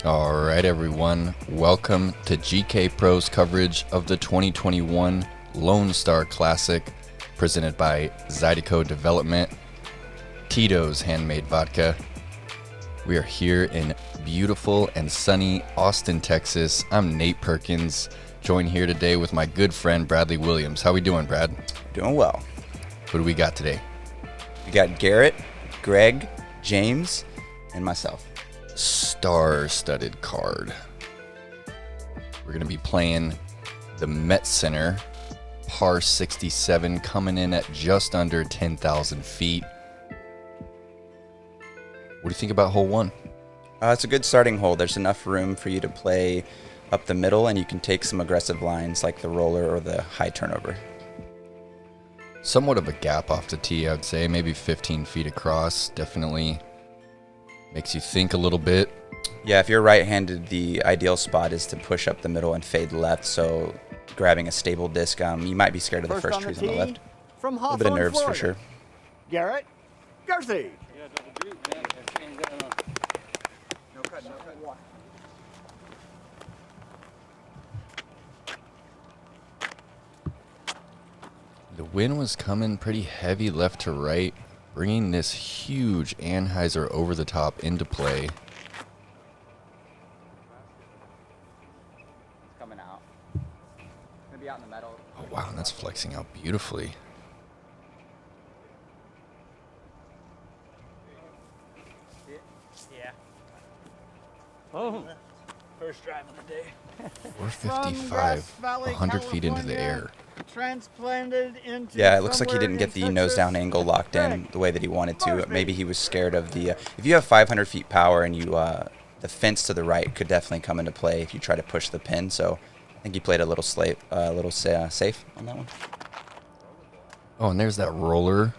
All right, everyone. Welcome to GKPro's coverage of the 2021 Lone Star Classic, presented by Zydeco Development, Tito's Handmade Vodka. We are here in beautiful and sunny Austin, Texas. I'm Nate Perkins, joined here today with my good friend Bradley Williams. How we doing, Brad? Doing well. What do we got today? We got Garrett, Gregg, James, and myself. Star-studded card. We're going to be playing the Met Center, par 67, coming in at just under 10,000 feet. What do you think about hole one? It's a good starting hole. There's enough room for you to play up the middle, and you can take some aggressive lines like the roller or the high turnover. Somewhat of a gap off the tee, I would say. Maybe 15 feet across. Definitely makes you think a little bit. Yeah, if you're right-handed, the ideal spot is to push up the middle and fade left, so grabbing a stable disc, you might be scared of the first trees on the left. From a little bit of nerves Florida. for sure. Garrett Gurthie. The wind was coming pretty heavy left to right, bringing this huge anhyzer over the top into play. Coming out. Gonna be out in the meadow. Oh, wow, and that's flexing out beautifully. Yeah. Oh, first drive of the day. 455, 100 feet into the air. Transplanted into Yeah, it looks like he didn't get the nose down angle locked in the way that he wanted to. Maybe he was scared of the. If you have 500 feet power and you the fence to the right could definitely come into play if you try to push the pin. So I think he played a little safe on that one. Oh, and there's that roller.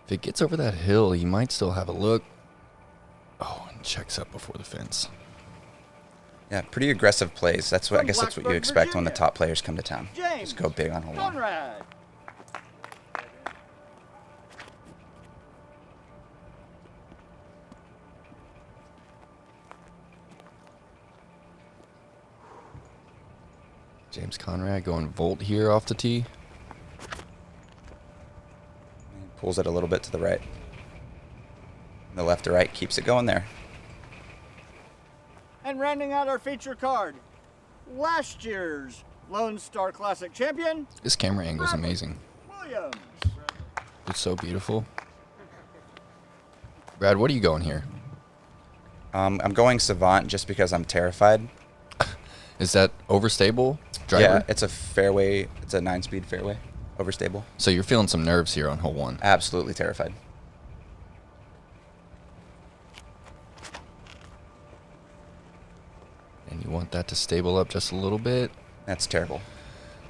If it gets over that hill, he might still have a look. Oh, and checks up before the fence. Yeah, pretty aggressive plays. That's what I From guess that's what you Blacksburg, expect when the Virginia. top players come to town. James Just go big on hole one. Conrad. James Conrad going volt here off the tee. Pulls it a little bit to the right. The left to right keeps it going there. And rounding out our feature card, last year's Lone Star Classic champion, This camera angle is amazing. Williams. It's so beautiful. Brad, what are you going here? I'm going Savant just because I'm terrified. Is that overstable driver? Yeah, it's a fairway. It's a 9-speed fairway, overstable. So you're feeling some nerves here on hole one. Absolutely terrified. And you want that to stable up just a little bit. That's terrible.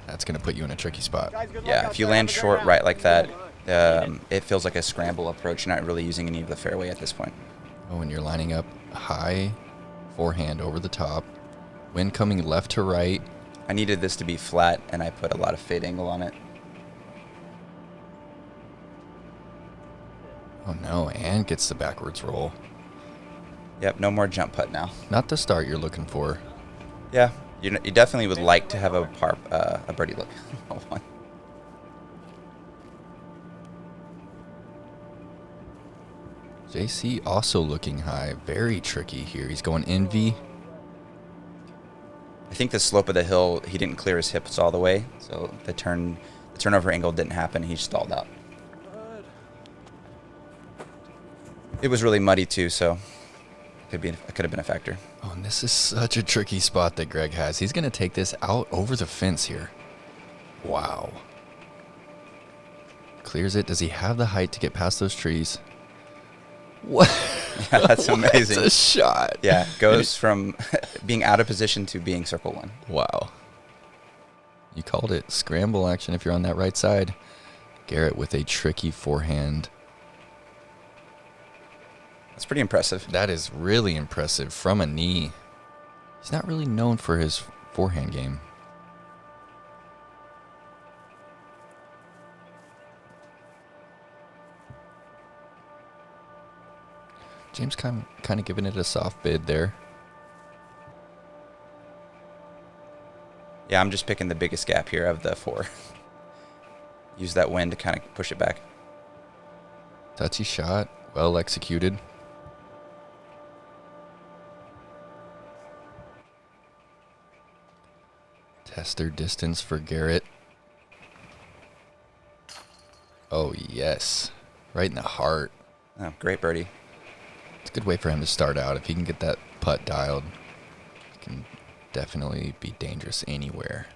That's going to put you in a tricky spot. Guys, good luck Yeah, out if you there. land Have a great short round. right like that, it feels like a scramble approach. You're not really using any of the fairway at this point. Oh, and you're lining up high forehand over the top. Wind coming left to right. I needed this to be flat, and I put a lot of fade angle on it. Oh no, and gets the backwards roll. Yep, no more jump putt now. Not the start you're looking for. Yeah, you definitely would like to have a birdie look. Hold on. JC also looking high. Very tricky here. He's going envy. I think the slope of the hill, he didn't clear his hips all the way, so the turnover angle didn't happen. He stalled out. It was really muddy too, so it could have been a factor. Oh, and this is such a tricky spot that Greg has. He's going to take this out over the fence here. Wow. Clears it. Does he have the height to get past those trees? What? Yeah, that's amazing. That's a shot. Yeah, goes from being out of position to being circle one. Wow. You called it scramble action if you're on that right side. Garrett with a tricky forehand. That's pretty impressive. That is really impressive from a knee. He's not really known for his forehand game. James kind of giving it a soft bid there. Yeah, I'm just picking the biggest gap here of the 4. Use that wind to kind of push it back. Touchy shot, well executed. Tester distance for Garrett. Oh, yes. Right in the heart. Oh, great birdie. It's a good way for him to start out. If he can get that putt dialed, he can definitely be dangerous anywhere.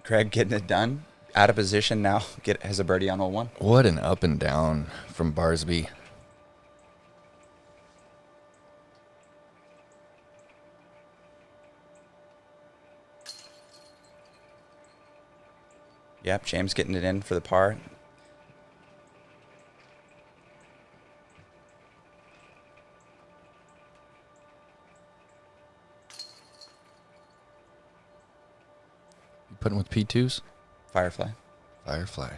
Gregg getting it done. Out of position now. Has a birdie on hole 1. What an up and down from Barsby. Yep, James getting it in for the par. You putting with P2s? Firefly. Firefly.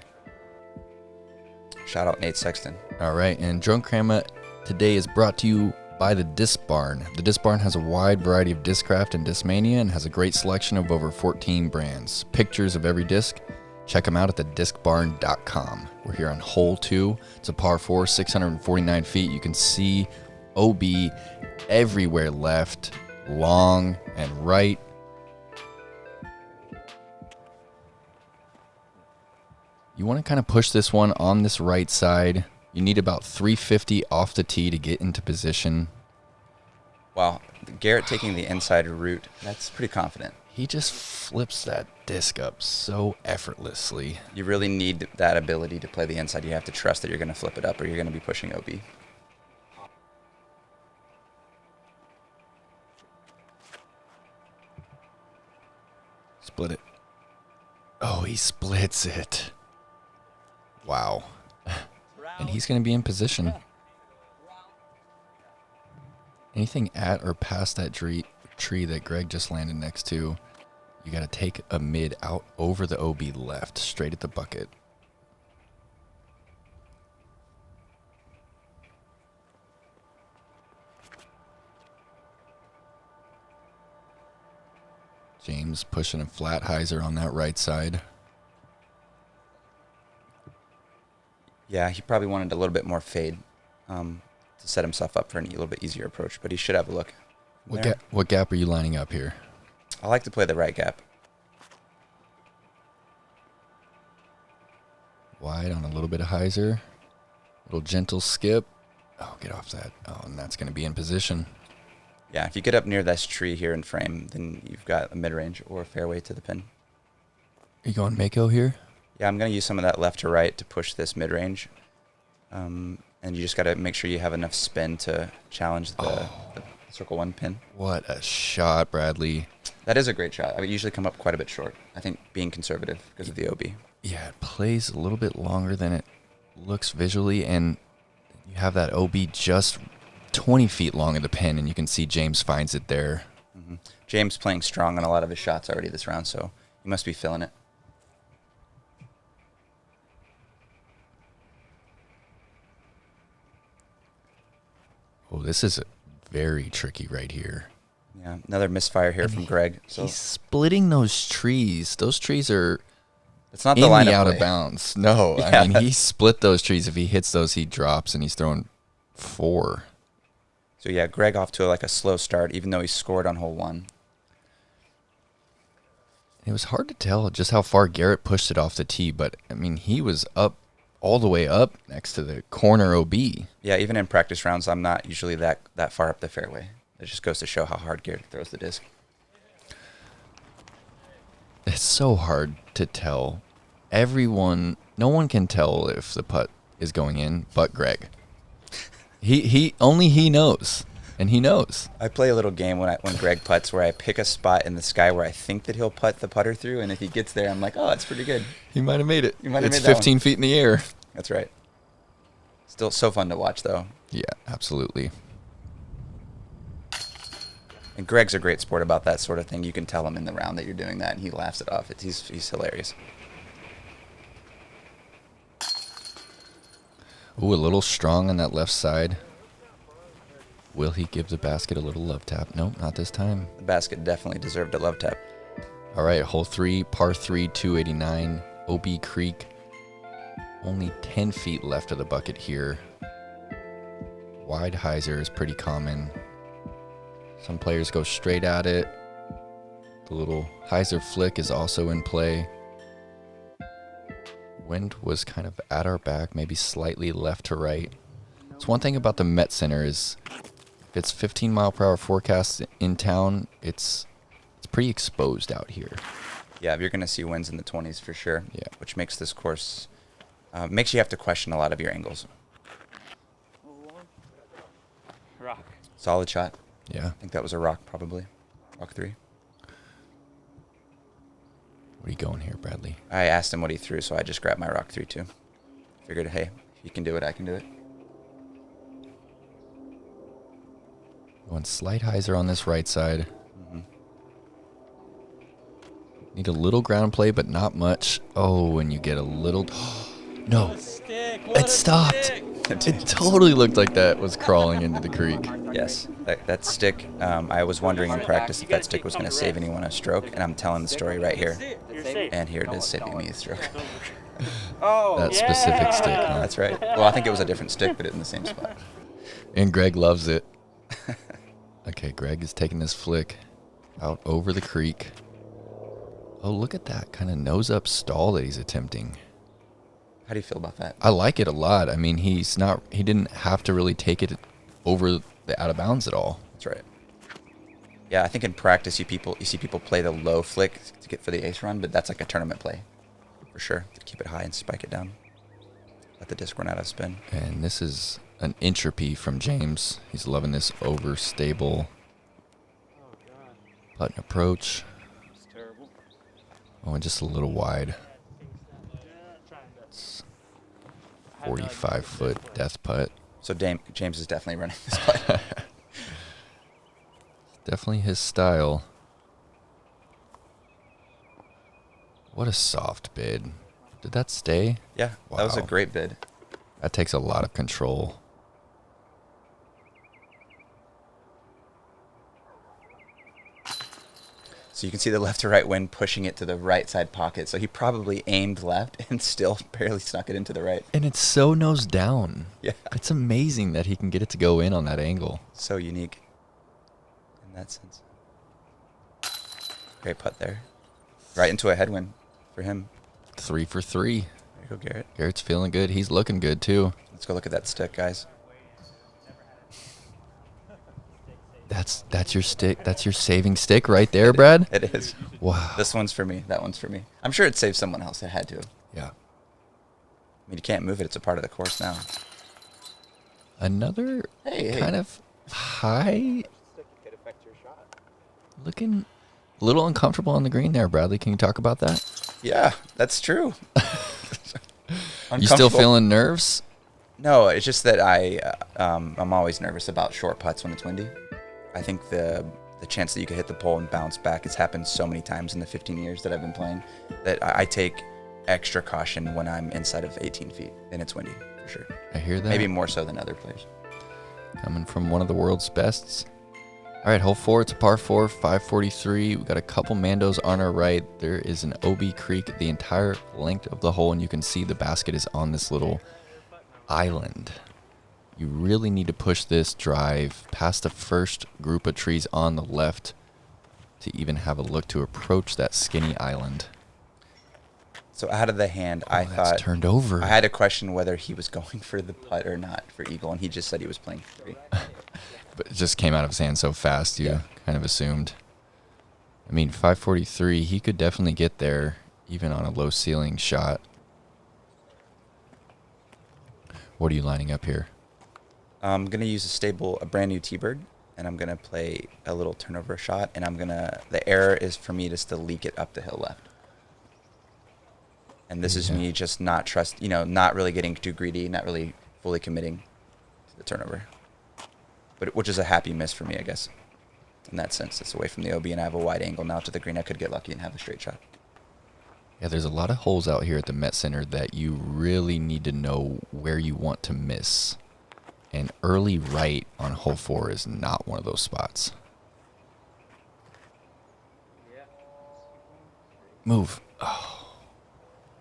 Shout out Nate Sexton. All right, and Drunkrama today is brought to you by the Disc Barn. The Disc Barn has a wide variety of Discraft and Discmania and has a great selection of over 14 brands. Pictures of every disc. Check them out at thediscbarn.com. We're here on hole 2. It's a par 4, 649 feet. You can see OB everywhere left, long and right. You want to kind of push this one on this right side. You need about 350 off the tee to get into position. Wow, Garrett taking the inside route. That's pretty confident. He just flips that disc up so effortlessly. You really need that ability to play the inside. You have to trust that you're going to flip it up or you're going to be pushing OB. Split it. Oh, he splits it. Wow. And he's going to be in position. Anything at or past that tree that Gregg just landed next to, you got to take a mid out over the OB left, straight at the bucket. James pushing a flat hyzer on that right side. Yeah, he probably wanted a little bit more fade to set himself up for a little bit easier approach, but he should have a look. What gap are you lining up here? I like to play the right gap. Wide on a little bit of hyzer. Little gentle skip. Oh, get off that. Oh, and that's going to be in position. Yeah, if you get up near this tree here in frame, then you've got a mid-range or a fairway to the pin. Are you going Mako here? Yeah, I'm going to use some of that left to right to push this mid-range. And you just got to make sure you have enough spin to challenge the circle 1 pin. What a shot, Bradley. That is a great shot. I would usually come up quite a bit short. I think being conservative because of the OB. Yeah, it plays a little bit longer than it looks visually, and you have that OB just 20 feet long of the pin, and you can see James finds it there. Mm-hmm. James playing strong on a lot of his shots already this round, so he must be feeling it. Oh, this is very tricky right here. Yeah, another misfire here from Gregg. So he's splitting those trees. Those trees are it's not the line out of bounds. No, yeah. I mean, he split those trees. If he hits those, he drops, and he's throwing 4. So yeah, Gregg off to a slow start, even though he scored on hole 1. It was hard to tell just how far Garrett pushed it off the tee, but I mean, he was up all the way up next to the corner OB. Yeah, even in practice rounds, I'm not usually that far up the fairway. It just goes to show how hard Garrett throws the disc. It's so hard to tell. No one can tell if the putt is going in but Gregg. He knows, and he knows. I play a little game when Gregg putts where I pick a spot in the sky where I think that he'll putt the putter through, and if he gets there, I'm like, oh, that's pretty good. He might have made it. It's 15 feet in the air. That's right. Still so fun to watch, though. Yeah, absolutely. And Gregg's a great sport about that sort of thing. You can tell him in the round that you're doing that, and he laughs it off. He's hilarious. Ooh, a little strong on that left side. Will he give the basket a little love tap? Nope, not this time. The basket definitely deserved a love tap. All right, hole 3, par 3, 289, OB Creek. Only 10 feet left of the bucket here. Wide hyzer is pretty common. Some players go straight at it. The little hyzer flick is also in play. Wind was kind of at our back, maybe slightly left to right. So one thing about the Met Center is if it's 15 mile per hour forecast in town, it's pretty exposed out here. Yeah, you're going to see winds in the 20s for sure. Yeah. Which makes this course, makes you have to question a lot of your angles. Rock. Solid shot. Yeah. I think that was a rock probably. Rock 3. What are you going here, Bradley? I asked him what he threw, so I just grabbed my rock 3 too. Figured, hey, if you can do it, I can do it. Going slight hyzer on this right side. Mm-hmm. Need a little ground play, but not much. Oh, and you get a little... No. It stopped. It totally looked like that was crawling into the creek. Yes, that stick, I was wondering in practice if that stick was going to save anyone a stroke, and I'm telling the story right here. And here it is saving me a stroke. That specific stick, huh? That's right. Well, I think it was a different stick, but in the same spot. And Greg loves it. Okay, Greg is taking this flick out over the creek. Oh, look at that kind of nose-up stall that he's attempting. How do you feel about that? I like it a lot. I mean, he didn't have to really take it over the out of bounds at all. That's right. Yeah, I think in practice you see people play the low flick to get for the ace run, but that's like a tournament play for sure. To keep it high and spike it down. Let the disc run out of spin. And this is an entropy from James. He's loving this overstable putt and approach. Oh, and just a little wide. 45-foot death putt. So James is definitely running this putt. Definitely his style. What a soft bid. Did that stay? Yeah, that was a Wow. great bid. That takes a lot of control. So you can see the left to right wind pushing it to the right side pocket. So he probably aimed left and still barely snuck it into the right. And it's so nose down. Yeah. It's amazing that he can get it to go in on that angle. So unique in that sense. Great putt there. Right into a headwind for him. 3 for 3. There you go, Garrett. Garrett's feeling good. He's looking good, too. Let's go look at that stick, guys. That's your stick. That's your saving stick right there, Brad. It is. Wow. This one's for me. That one's for me. I'm sure it saved someone else. It had to. Yeah. I mean, you can't move it. It's a part of the course now. Another Hey. kind of high looking, a little uncomfortable on the green there, Bradley. Can you talk about that? Yeah, that's true. You still feeling nerves? No, it's just that I'm always nervous about short putts when it's windy. I think the chance that you could hit the pole and bounce back has happened so many times in the 15 years that I've been playing that I take extra caution when I'm inside of 18 feet and it's windy, for sure. I hear that. Maybe more so than other players. Coming from one of the world's bests. All right, hole 4, it's a par 4, 543. We got a couple Mandos on our right. There is an OB Creek the entire length of the hole, and you can see the basket is on this little island. You really need to push this drive past the first group of trees on the left to even have a look to approach that skinny island. So out of the hand, I That's thought turned over. I had to question whether he was going for the putt or not for eagle, and he just said he was playing 3. But it just came out of his hand so fast, you kind of assumed. I mean, 543, he could definitely get there, even on a low ceiling shot. What are you lining up here? I'm going to use a brand new T-bird, and I'm going to play a little turnover shot, and the error is for me just to leak it up the hill left. And this is me just not really getting too greedy, not really fully committing to the turnover. But which is a happy miss for me, I guess. In that sense, it's away from the OB, and I have a wide angle now to the green. I could get lucky and have a straight shot. Yeah, there's a lot of holes out here at the Met Center that you really need to know where you want to miss. And early right on hole 4 is not one of those spots. Move. Oh,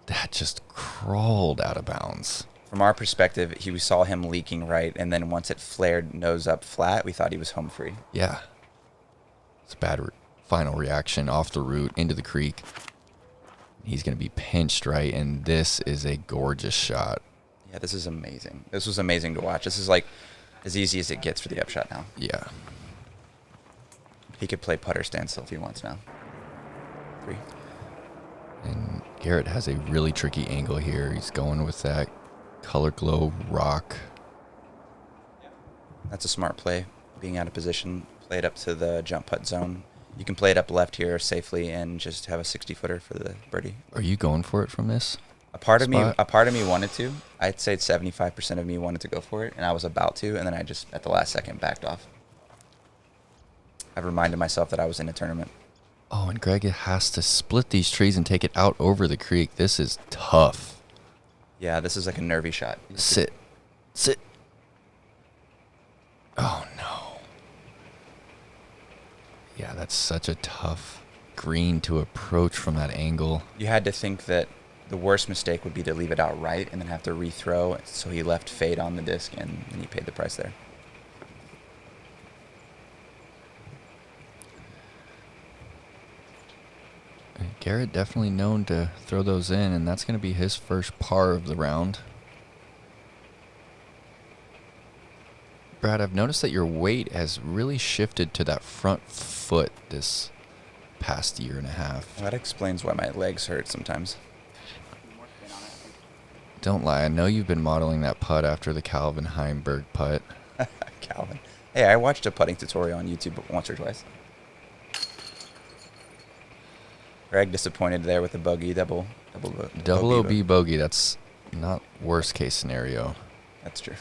that just crawled out of bounds. From our perspective, we saw him leaking right, and then once it flared nose up flat, we thought he was home free. Yeah. It's a bad final reaction off the root into the creek. He's going to be pinched right, and this is a gorgeous shot. Yeah, this is amazing. This was amazing to watch. This is like as easy as it gets for the upshot now. Yeah. He could play putter standstill if he wants now. 3. And Garrett has a really tricky angle here. He's going with that color glow rock. That's a smart play. Being out of position, play it up to the jump putt zone. You can play it up left here safely and just have a 60-footer for the birdie. Are you going for it from this? A part of spot? me wanted to. I'd say 75% of me wanted to go for it, and I was about to, and then I just at the last second backed off. I've reminded myself that I was in a tournament. Oh, and Gregg has to split these trees and take it out over the creek. This is tough. Yeah, this is like a nervy shot. Sit. Oh, no. Yeah, that's such a tough green to approach from that angle. You had to think that the worst mistake would be to leave it out right and then have to rethrow. So he left fade on the disc, and he paid the price there. Garrett definitely known to throw those in, and that's going to be his first par of the round. Brad, I've noticed that your weight has really shifted to that front foot this past year and a half. Well, that explains why my legs hurt sometimes. Don't lie, I know you've been modeling that putt after the Calvin Heimberg putt. Calvin. Hey, I watched a putting tutorial on YouTube once or twice. Gregg disappointed there with the bogey, double OB bogey, that's not worst case scenario. That's true.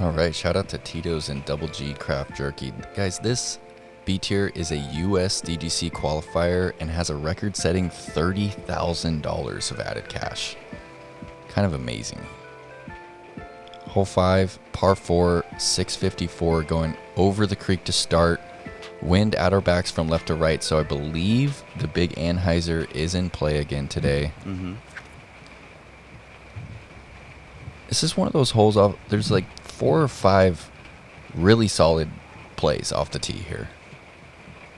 All right, shout out to Tito's and Double G Craft Jerky. Guys, this B-Tier is a US DGC qualifier and has a record-setting $30,000 of added cash. Kind of amazing. Hole 5, par 4, 654, going over the creek to start. Wind at our backs from left to right, so I believe the big Anheuser is in play again today. Mm-hmm. This is one of those holes off. There's like 4 or 5 really solid plays off the tee here.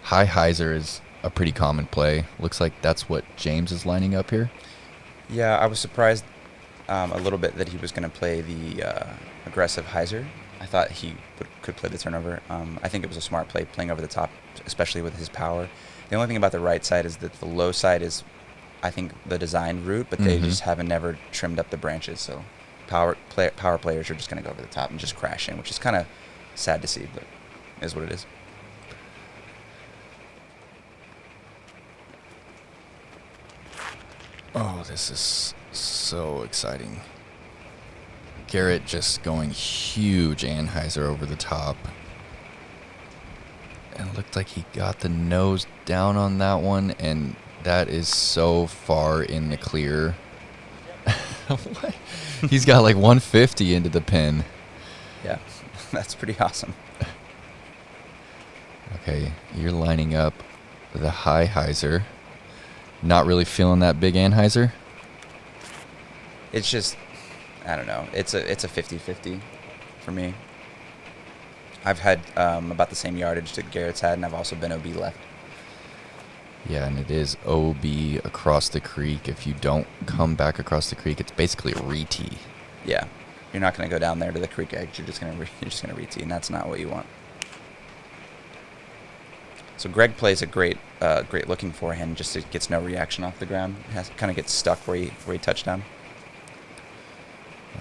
High hyzer is a pretty common play. Looks like that's what James is lining up here. Yeah, I was surprised a little bit that he was going to play the aggressive hyzer. I thought he could play the turnover. I think it was a smart play, playing over the top, especially with his power. The only thing about the right side is that the low side is, I think, the design route, but they just haven't never trimmed up the branches, so power players are just going to go over the top and just crash in, which is kind of sad to see, but it is what it is. Oh, this is so exciting. Garrett just going huge Anheuser over the top. And it looked like he got the nose down on that one, and that is so far in the clear. What? He's got like 150 into the pin. Yeah, that's pretty awesome. Okay, you're lining up the high hyzer. Not really feeling that big anhyzer? It's just, I don't know. It's a 50-50 for me. I've had about the same yardage that Garrett's had, and I've also been OB left. Yeah, and it is OB across the creek. If you don't come back across the creek, it's basically a re-tee. Yeah, you're not going to go down there to the creek edge. You're just going to re-tee, and that's not what you want. So Gregg plays a great looking forehand. Just it gets no reaction off the ground. It kind of gets stuck where he touched down.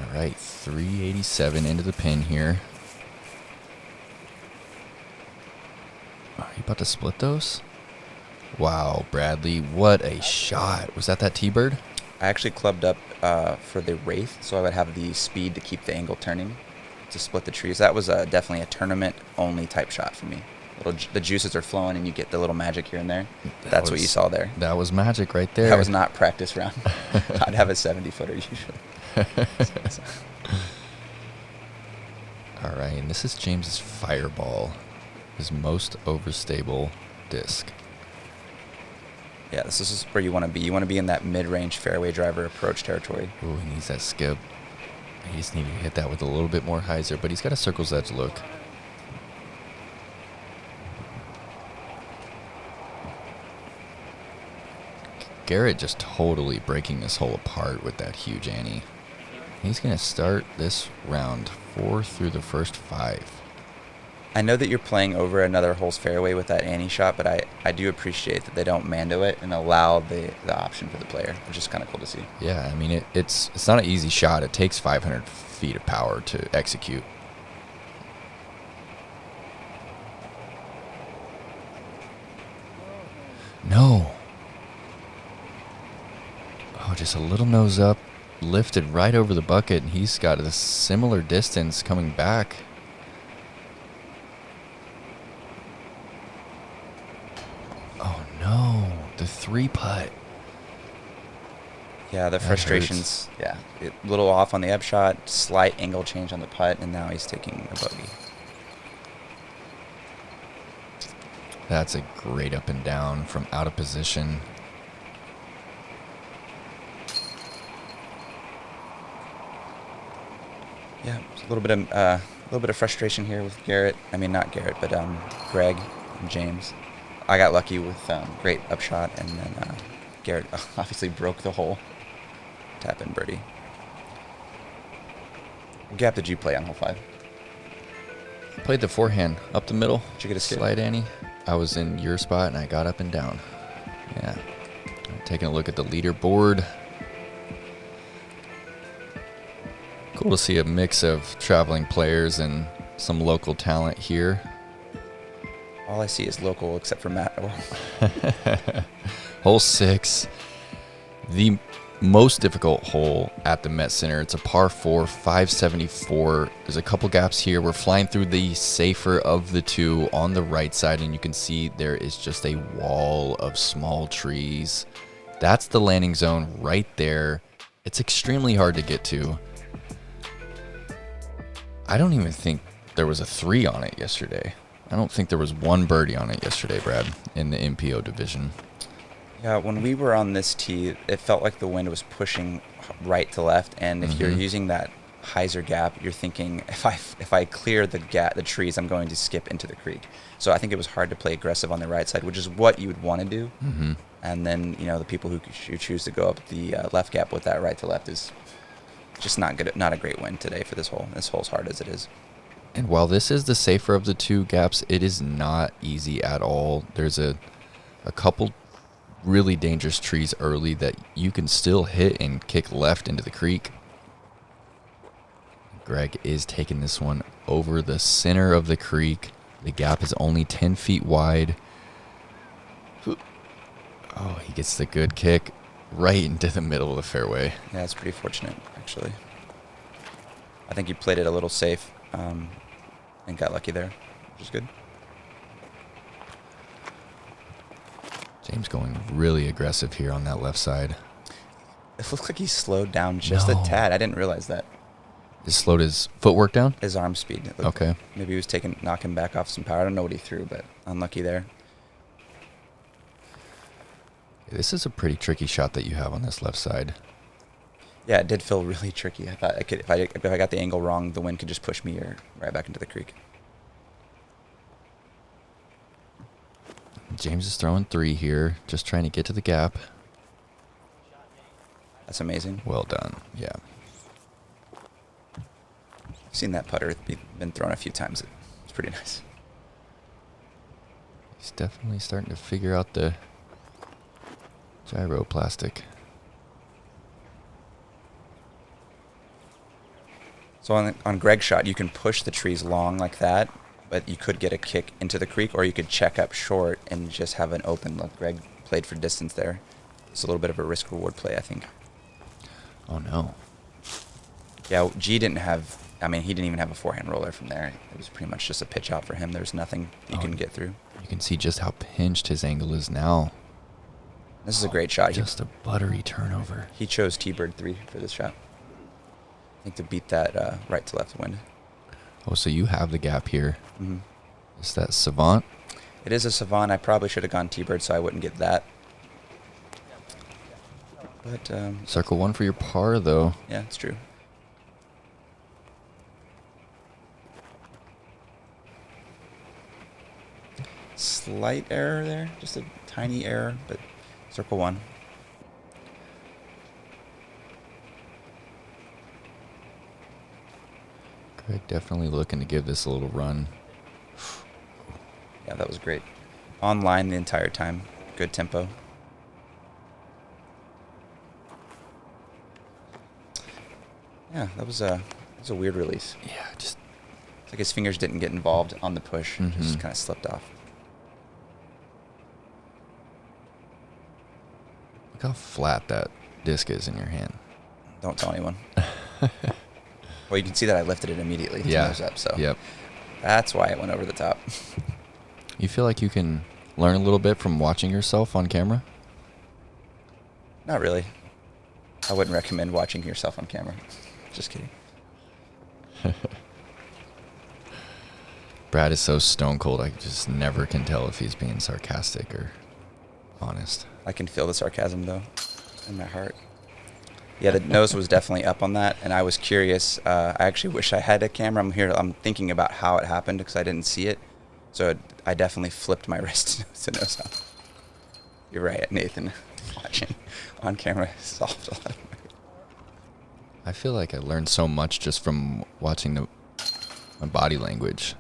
All right, 387 into the pin here. Are you about to split those? Wow, Bradley, what a shot. Was that T-bird? I actually clubbed up for the Wraith, so I would have the speed to keep the angle turning to split the trees. That was definitely a tournament-only type shot for me. The juices are flowing, and you get the little magic here and there. That's what you saw there. That was magic right there. That was not practice round. I'd have a 70-footer usually. All right, and this is James's Fireball, his most overstable disc. Yeah, this is where you want to be. You want to be in that mid-range fairway driver approach territory. Ooh, he needs that skip. He just needs to hit that with a little bit more hyzer, but he's got a circle's edge look. Garrett just totally breaking this hole apart with that huge ante. He's going to start this round 4 through the first 5. I know that you're playing over another hole's fairway with that ante shot, but I do appreciate that they don't mando it and allow the option for the player, which is kind of cool to see. Yeah, I mean, it's not an easy shot. It takes 500 feet of power to execute. No. Oh, just a little nose up, lifted right over the bucket, and he's got a similar distance coming back. Oh no, the 3-putt. Yeah, the frustrations. Yeah, a little off on the ebb shot, slight angle change on the putt, and now he's taking a bogey. That's a great up and down from out of position. Yeah, a little bit of frustration here with Garrett. I mean, not Garrett, but Gregg and James. I got lucky with great upshot, and then Garrett obviously broke the hole. Tap in birdie. What gap did you play on hole 5? Played the forehand up the middle. Did you get a skip? Slide ante. I was in your spot and I got up and down. Yeah. Taking a look at the leaderboard. Cool to see a mix of traveling players and some local talent here. All I see is local, except for Matt. Hole 6, the most difficult hole at the Met Center. It's a par 4, 574. There's a couple gaps here. We're flying through the safer of the two on the right side, and you can see there is just a wall of small trees. That's the landing zone right there. It's extremely hard to get to. I don't even think there was a 3 on it yesterday. I don't think there was one birdie on it yesterday, Brad, in the MPO division. Yeah, when we were on this tee, it felt like the wind was pushing right to left, and if you're using that hyzer gap, you're thinking, if I clear the trees, I'm going to skip into the creek. So I think it was hard to play aggressive on the right side, which is what you would want to do. And then, the people who choose to go up the left gap with that right to left is just not good. Not a great win today for this hole. This hole's hard as it is. And while this is the safer of the two gaps, it is not easy at all. There's a couple really dangerous trees early that you can still hit and kick left into the creek. Gregg is taking this one over the center of the creek. The gap is only 10 feet wide. Oh, he gets the good kick right into the middle of the fairway. Yeah, it's pretty fortunate, actually. I think he played it a little safe and got lucky there, which is good. James going really aggressive here on that left side. It looks like he slowed down just a tad. I didn't realize that. He slowed his footwork down? His arm speed. Okay. Maybe he was knocking back off some power. I don't know what he threw, but unlucky there. This is a pretty tricky shot that you have on this left side. Yeah, it did feel really tricky. I thought I could, if I got the angle wrong, the wind could just push me right back into the creek. James is throwing 3 here, just trying to get to the gap. That's amazing. Well done. Yeah. I've seen that putter been thrown a few times. It's pretty nice. He's definitely starting to figure out the gyroplastic. So on Gregg's shot, you can push the trees long like that, but you could get a kick into the creek, or you could check up short and just have an open look. Gregg played for distance there. It's a little bit of a risk-reward play, I think. Oh, no. Yeah, G didn't have... I mean, he didn't even have a forehand roller from there. It was pretty much just a pitch out for him. There's nothing you can get through. You can see just how pinched his angle is now. This is a great shot. Just a buttery turnover. He chose T-bird 3 for this shot. I think to beat that right to left wind. Oh, so you have the gap here. Mm-hmm. Is that Savant? It is a Savant. I probably should have gone T-bird so I wouldn't get that. But Circle 1 for your par, though. yeah, it's true. Slight error there, just a tiny error, but circle 1. Gregg definitely looking to give this a little run. Yeah, that was great. On-line the entire time. Good tempo. Yeah, that was a weird release. Yeah, just... It's like his fingers didn't get involved on the push. Mm-hmm. Just kind of slipped off. Look how flat that disc is in your hand. Don't tell anyone. Well, you can see that I lifted it immediately. Yeah. Nose up, so Yep. that's why it went over the top. You feel like you can learn a little bit from watching yourself on camera? Not really. I wouldn't recommend watching yourself on camera. Just kidding. Brad is so stone cold, I just never can tell if he's being sarcastic or honest. I can feel the sarcasm, though, in my heart. Yeah, the nose was definitely up on that, and I was curious. I actually wish I had a camera. I'm thinking about how it happened because I didn't see it. So I definitely flipped my wrist to nose up. You're right, Nathan. Watching on camera solved a lot of I feel like I learned so much just from watching my body language.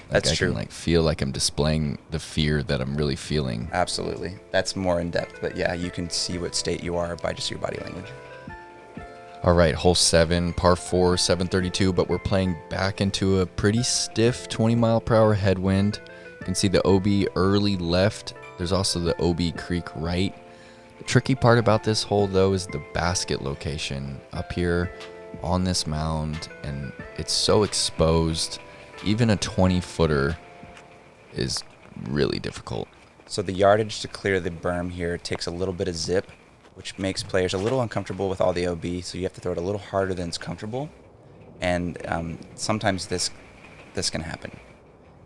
That's I true. can feel like I'm displaying the fear that I'm really feeling. Absolutely. That's more in depth, but yeah, you can see what state you are by just your body language. All right, hole 7, par 4, 732, but we're playing back into a pretty stiff 20-mile-per-hour headwind. You can see the OB early left. There's also the OB creek right. The tricky part about this hole, though, is the basket location up here on this mound, and it's so exposed. Even a 20-footer is really difficult. So the yardage to clear the berm here takes a little bit of zip, which makes players a little uncomfortable with all the OB, so you have to throw it a little harder than it's comfortable. And sometimes this can happen.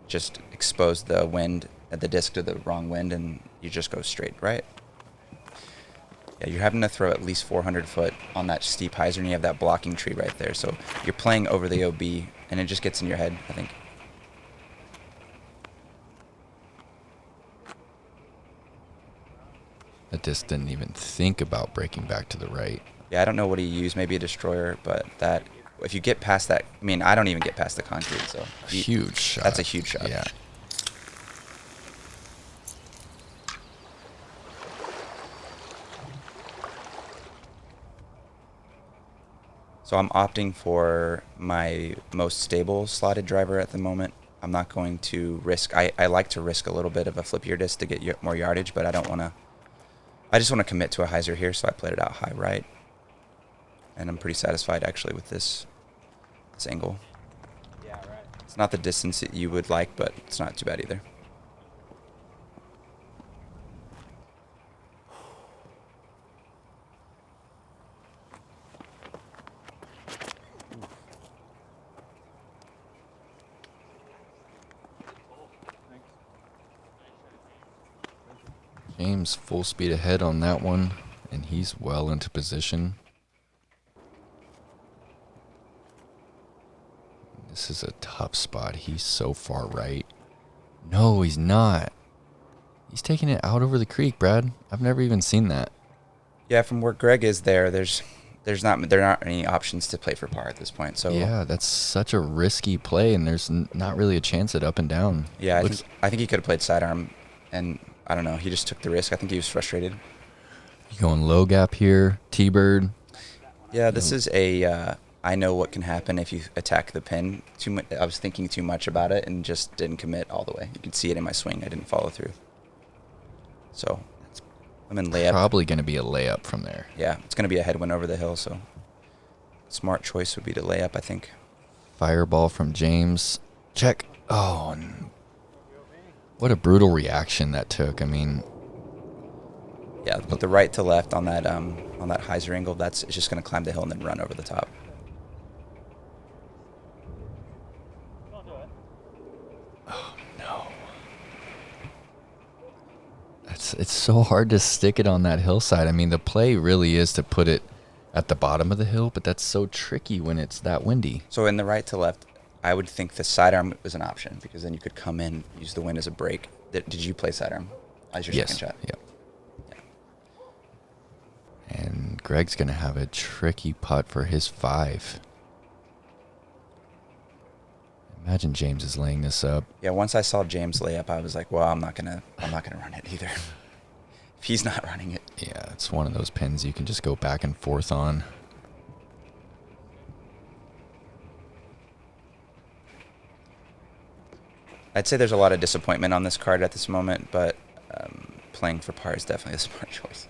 Just expose the disc to the wrong wind, and you just go straight, right? Yeah, you're having to throw at least 400 foot on that steep hyzer, and you have that blocking tree right there. So you're playing over the OB, and it just gets in your head, I think. The disc didn't even think about breaking back to the right. Yeah, I don't know what he used, maybe a destroyer, but that, if you get past that, I mean, I don't even get past the concrete, so. Huge shot. That's a huge shot. Yeah. So I'm opting for my most stable slotted driver at the moment. I'm not going to risk, I like to risk a little bit of a flippier disc to get more yardage, but I don't want to, I just want to commit to a hyzer here, so I played it out high right. And I'm pretty satisfied actually with this angle. Yeah, right. It's not the distance that you would like, but it's not too bad either. James full speed ahead on that one, and he's well into position. This is a tough spot. He's so far right. No, he's not. He's taking it out over the creek, Brad. I've never even seen that. Yeah, from where Gregg is there aren't any options to play for par at this point. So yeah, that's such a risky play, and there's not really a chance at up and down. Yeah, I think he could have played sidearm, and I don't know. He just took the risk. I think he was frustrated. You going low gap here, T-bird. Yeah, this is a. I know what can happen if you attack the pin. I was thinking too much about it and just didn't commit all the way. You could see it in my swing. I didn't follow through. So I'm in layup. Probably going to be a layup from there. Yeah, it's going to be a headwind over the hill. So smart choice would be to lay up, I think. Fireball from James. Check. Oh, what a brutal reaction that took. I mean, yeah, but the right to left on that hyzer angle, it's just going to climb the hill and then run over the top. Oh no. It's so hard to stick it on that hillside. I mean, the play really is to put it at the bottom of the hill, but that's so tricky when it's that windy. So in the right to left, I would think the sidearm was an option because then you could come in, use the wind as a break. Did you play sidearm as your second shot? Yep. Yeah. And Gregg's going to have a tricky putt for his 5. Imagine James is laying this up. Yeah, once I saw James lay up, I was like, well, I'm not gonna run it either. If he's not running it. Yeah, it's one of those pins you can just go back and forth on. I'd say there's a lot of disappointment on this card at this moment, but playing for par is definitely a smart choice.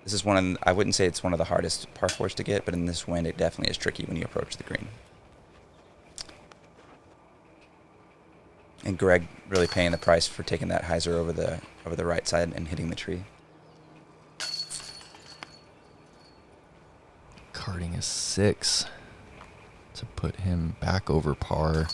This is I wouldn't say it's one of the hardest par 4s to get, but in this wind, it definitely is tricky when you approach the green. And Gregg really paying the price for taking that hyzer over the right side and hitting the tree. Carding a 6 to put him back over par.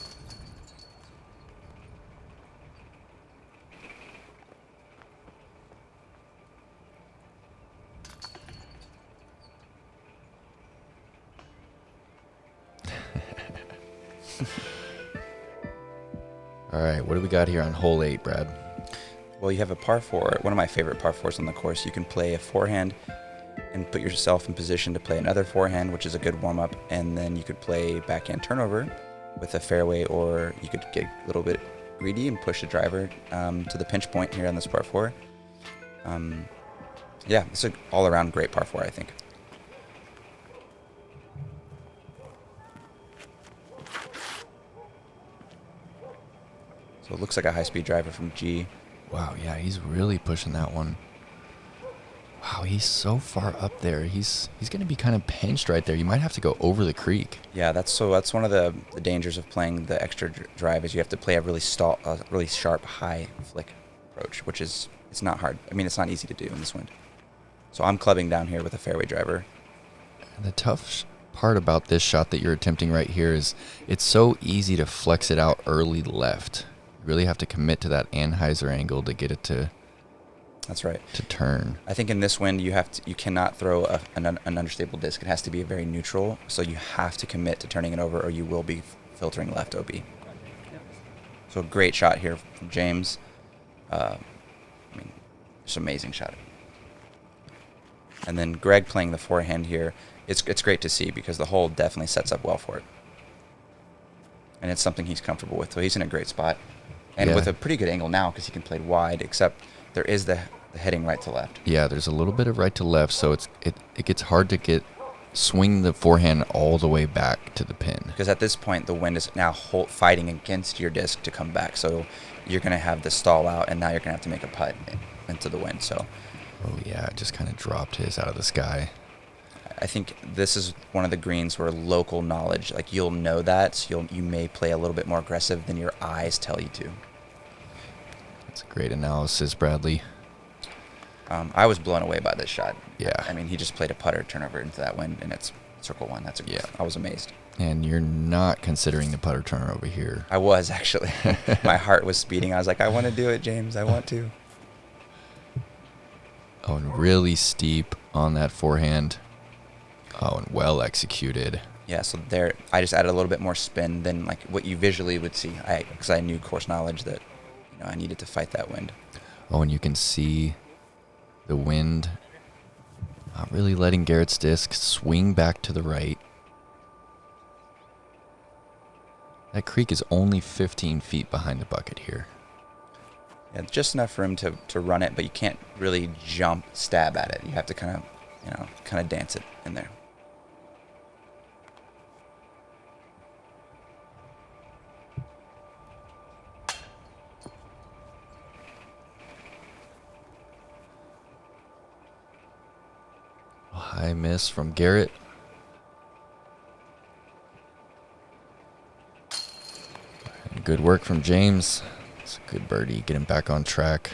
All right, what do we got here on hole 8, Brad? Well, you have a par 4, one of my favorite par 4s on the course. You can play a forehand and put yourself in position to play another forehand, which is a good warm-up, and then you could play backhand turnover with a fairway, or you could get a little bit greedy and push the driver to the pinch point here on this par 4. Yeah, it's an all-around great par 4, I think. So it looks like a high-speed driver from G. Wow, yeah, he's really pushing that one. Wow, he's so far up there. He's going to be kind of pinched right there. You might have to go over the creek. Yeah, that's one of the dangers of playing the extra drive is you have to play a really sharp high flick approach, which it's not hard. I mean, it's not easy to do in this wind. So I'm clubbing down here with a fairway driver. And the tough part about this shot that you're attempting right here is it's so easy to flex it out early left. You really have to commit to that anhyzer angle to get it to. That's right. To turn. I think in this wind you cannot throw an understable disc. It has to be very neutral. So you have to commit to turning it over, or you will be filtering left OB. So a great shot here from James. I mean, just amazing shot. And then Gregg playing the forehand here. It's great to see because the hole definitely sets up well for it. And it's something he's comfortable with. So he's in a great spot. And with a pretty good angle now because he can play wide, except there is the heading right to left. Yeah, there's a little bit of right to left, so it gets hard to swing the forehand all the way back to the pin. Because at this point, the wind is now fighting against your disc to come back. So you're going to have the stall out, and now you're going to have to make a putt into the wind. So, oh yeah, it just kind of dropped his out of the sky. I think this is one of the greens where local knowledge, like you'll know that, so you may play a little bit more aggressive than your eyes tell you to. That's a great analysis, Bradley. I was blown away by this shot. Yeah. I mean, he just played a putter turnover into that wind, and it's circle one. I was amazed. And you're not considering the putter turnover here. I was, actually. My heart was speeding. I was like, I want to do it, James. I want to. Oh, and really steep on that forehand. Oh, and well executed. Yeah, so there, I just added a little bit more spin than like what you visually would see, because I knew course knowledge that I needed to fight that wind. Oh, and you can see the wind not really letting Garrett's disc swing back to the right. That creek is only 15 feet behind the bucket here. Yeah, just enough room to run it, but you can't really stab at it. You have to kind of dance it in there. High miss from Garrett. And good work from James. It's a good birdie. Get him back on track.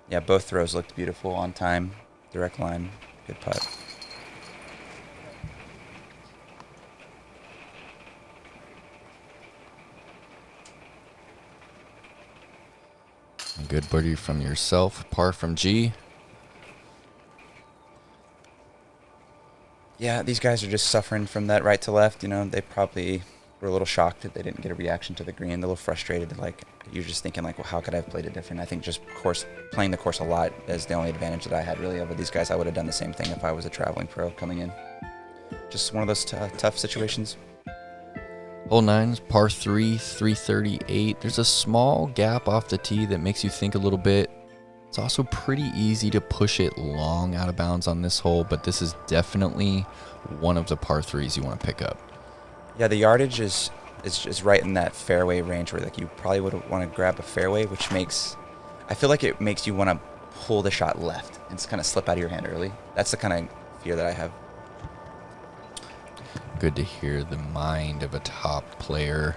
Yeah, both throws looked beautiful, on time, direct line, good putt. And good birdie from yourself. Par from G. Yeah, these guys are just suffering from that right to left. They probably were a little shocked that they didn't get a reaction to the green. They're a little frustrated. Like, you're just thinking, like, well, how could I have played it different? I think just playing the course a lot is the only advantage that I had really over these guys. I would have done the same thing if I was a traveling pro coming in. Just one of those tough situations. Hole 9, par 3, 338. There's a small gap off the tee that makes you think a little bit. It's also pretty easy to push it long out of bounds on this hole, but this is definitely one of the par 3s you want to pick up. Yeah, the yardage is right in that fairway range where like you probably would want to grab a fairway, which I feel like it makes you want to pull the shot left and just kind of slip out of your hand early. That's the kind of fear that I have. Good to hear the mind of a top player.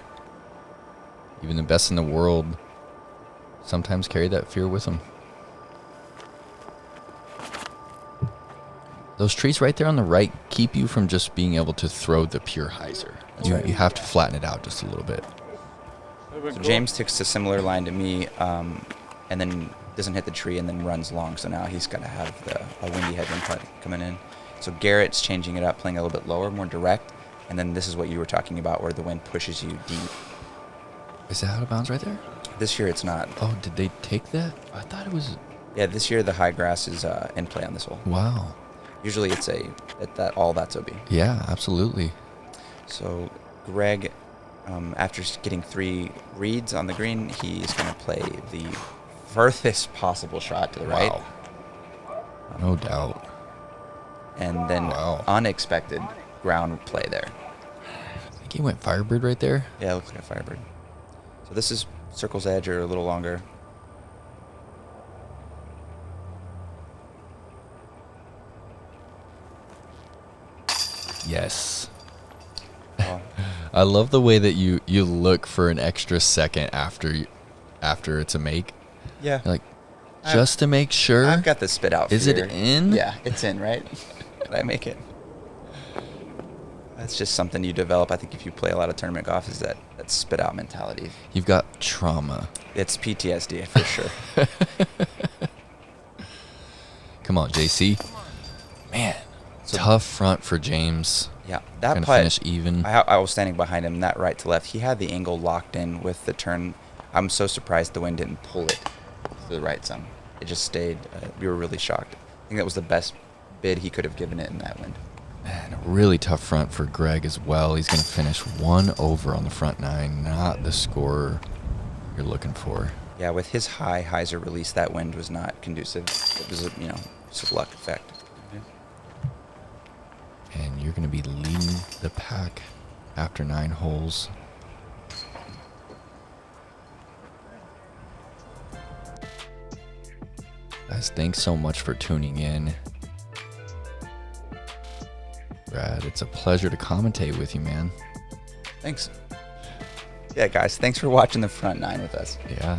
Even the best in the world sometimes carry that fear with them. Those trees right there on the right keep you from just being able to throw the pure hyzer. You have to flatten it out just a little bit. So James takes a similar line to me, and then doesn't hit the tree and then runs long. So now he's got to have a windy headwind putt coming in. So Garrett's changing it up, playing a little bit lower, more direct. And then this is what you were talking about, where the wind pushes you deep. Is that out of bounds right there? This year it's not. Oh, did they take that? I thought it was. Yeah, this year the high grass is in play on this hole. Wow. Usually it's all that's OB. Yeah, absolutely. So Gregg, after getting 3 reads on the green, he's going to play the furthest possible shot to the right. Wow. No doubt. And then unexpected ground play there. I think he went Firebird right there. Yeah, it looks like a Firebird. So this is circle's edge or a little longer. Yes. Oh. I love the way that you look for an extra second after it's a make. Yeah. You're like, just to make sure. I've got the spit out. Is fear. it in? Yeah, it's in, right? Did I make it? That's just something you develop. I think if you play a lot of tournament golf, is that spit out mentality. You've got trauma. It's PTSD for sure. Come on, JC. Man, tough front for James. Yeah, that putt. putt. Finish even. I was standing behind him, that right to left. He had the angle locked in with the turn. I'm so surprised the wind didn't pull it to the right some. It just stayed. We were really shocked. I think that was the best bid he could have given it in that wind. Man, a really tough front for Gregg as well. He's going to finish 1 over on the front 9, not the score you're looking for. Yeah, with his high hyzer release, that wind was not conducive. It was just a luck effect. And you're going to be leading the pack after 9 holes. Guys, thanks so much for tuning in. Brad, it's a pleasure to commentate with you, man. Thanks. Yeah, guys, thanks for watching the front 9 with us. Yeah.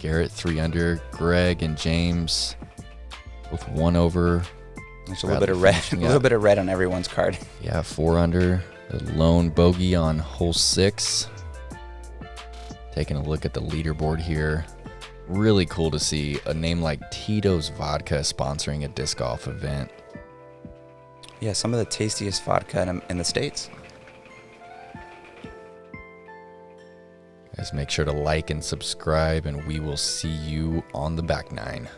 Garrett 3 under, Gregg and James with 1 over. There's a little bit of red, a little bit of red on everyone's card. Yeah, 4 under, the lone bogey on hole 6. Taking a look at the leaderboard here. Really cool to see a name like Tito's Vodka sponsoring a disc golf event. Yeah, some of the tastiest vodka in the States. Guys, make sure to like and subscribe, and we will see you on the back nine.